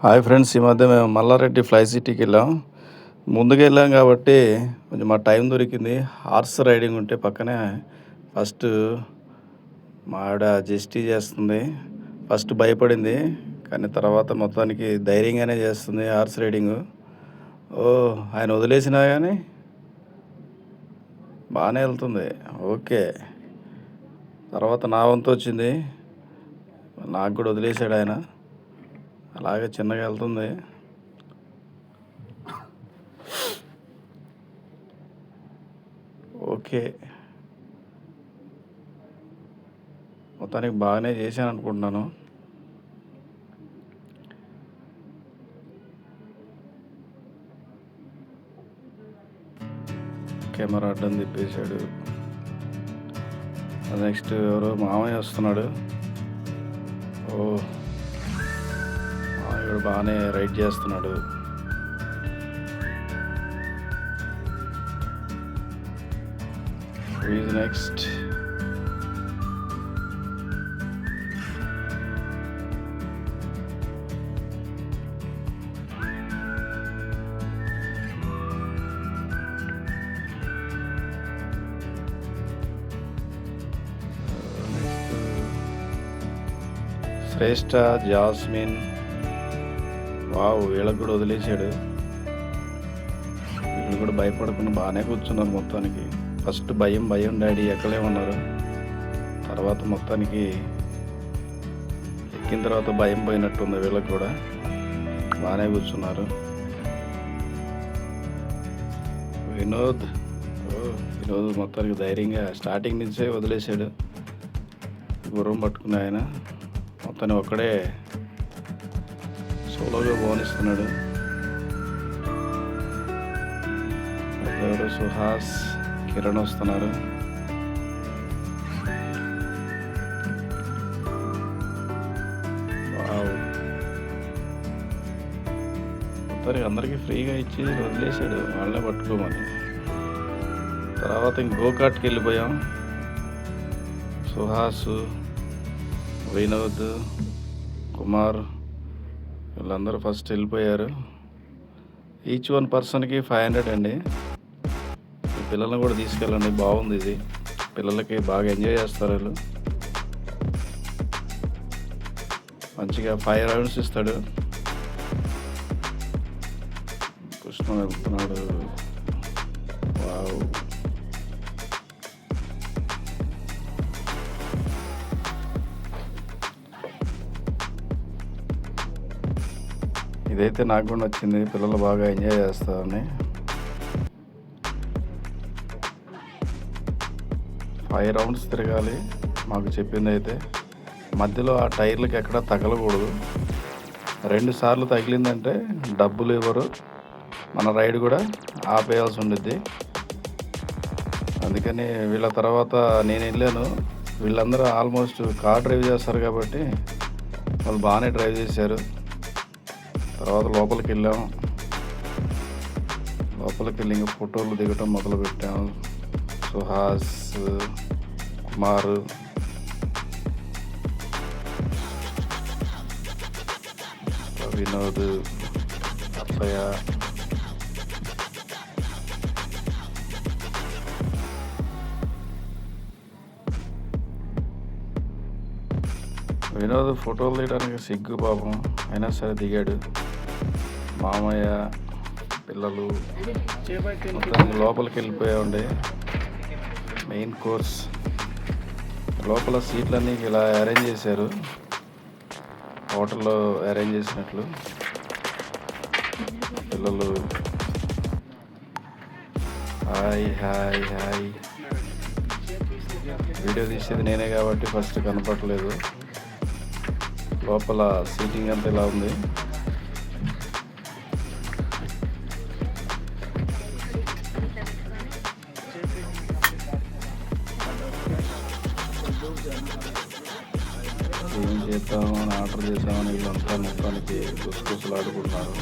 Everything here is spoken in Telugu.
హాయ్ ఫ్రెండ్స్, ఈ మధ్య మేము మల్లారెడ్డి ఫ్లై సిటీకి వెళ్ళాం. ముందుకు వెళ్ళాం కాబట్టి కొంచెం మా టైం దొరికింది. హార్స్ రైడింగ్ ఉంటే పక్కనే ఫస్ట్ మా ఆవిడ జస్టీ చేస్తుంది. ఫస్ట్ భయపడింది, కానీ తర్వాత మొత్తానికి ధైర్యంగానే చేస్తుంది హార్స్ రైడింగ్. ఆయన వదిలేసినా కానీ బాగానే వెళ్తుంది. ఓకే, తర్వాత నా వంతు వచ్చింది, నాకు కూడా వదిలేసాడు ఆయన. అలాగే చిన్నగా వెళ్తుంది. ఓకే, మొత్తానికి బాగానే చేశాను అనుకుంటున్నాను. కెమెరా అడ్డం తిప్పేశాడు. నెక్స్ట్ ఎవరో మామయ్య వస్తున్నాడు. మామయ్య బాగానే రైడ్ చేస్తున్నాడు. Is next Shreshtha, Jasmine. Wow, వీళ్ళకి కూడా వదిలేశాడు. వీళ్ళు కూడా భయపడకుండా బాగానే కూర్చున్నారు. మొత్తానికి ఫస్ట్ భయం డాడీ ఎక్కలే ఉన్నారు. తర్వాత మొత్తానికి ఎక్కిన తర్వాత భయం పోయినట్టుంది. వీళ్ళకి కూడా బాగానే కూర్చున్నారు. వినోద్ మొత్తానికి ధైర్యంగా స్టార్టింగ్ నుంచే వదిలేశాడు. గుర్రం పట్టుకున్న ఆయన మొత్తాన్ని ఒక్కడే సోలోగా పోనిస్తున్నాడు. ఎవరు సుహాస్, కిరణ్ వస్తున్నారు. మొత్తానికి అందరికీ ఫ్రీగా ఇచ్చి వదిలేసాడు, వాళ్ళే పట్టుకోమని. తర్వాత ఇంక గోకాట్కి వెళ్ళిపోయాం. సుహాస్, వినోద్, కుమార్ వీళ్ళందరూ ఫస్ట్ వెళ్ళిపోయారు. ఈచ్ వన్ పర్సన్కి 500 అండి. పిల్లల్ని కూడా తీసుకెళ్ళండి, బాగుంది ఇది. పిల్లలకి బాగా ఎంజాయ్ చేస్తారు వీళ్ళు. మంచిగా 5 రౌండ్స్ ఇస్తాడు. కృష్ణ వెళ్తున్నాడు. వావ్, ఇదైతే నాకు కూడా నచ్చింది. పిల్లలు బాగా ఎంజాయ్ చేస్తారని. 5 రౌండ్స్ తిరగాలి మాకు చెప్పింది. అయితే మధ్యలో ఆ టైర్లకి ఎక్కడా తగలకూడదు. 2 సార్లు తగిలిందంటే డబ్బులు ఇవ్వరు, మన రైడ్ కూడా ఆపేయాల్సి ఉండిద్ది. అందుకని వీళ్ళ తర్వాత నేను వెళ్ళాను. వీళ్ళందరూ ఆల్మోస్ట్ కార్ డ్రైవ్ చేస్తారు కాబట్టి వాళ్ళు బాగానే డ్రైవ్ చేశారు. తర్వాత లోపలికి వెళ్ళాము. లోపలికి వెళ్ళి ఇంకా ఫోటోలు దిగటం మొదలుపెట్టాము. సుహాస్, కుమార్, వినోద్, అప్పయ్య. వినోద్ ఫోటోలు తీయడానికి సిగ్గు పాపం, అయినా సరే దిగాడు. మామయ్య, పిల్లలు లోపలికి వెళ్ళిపోయామండి. మెయిన్ కోర్స్ లోపల సీట్లన్నీ ఇలా అరేంజ్ చేశారు, హోటల్లో అరేంజ్ చేసినట్లు. పిల్లలు హాయ్ హాయ్ హాయ్. వీడియో తీసేది నేనే కాబట్టి ఫస్ట్ కనపడలేదు. లోపల సీటింగ్ అంతా ఇలా ఉంది. ఏం చేద్దామని ఆర్డర్ చేద్దామని వీళ్ళంతా మొత్తానికి గుసగుసలు ఆడుకుంటున్నారు.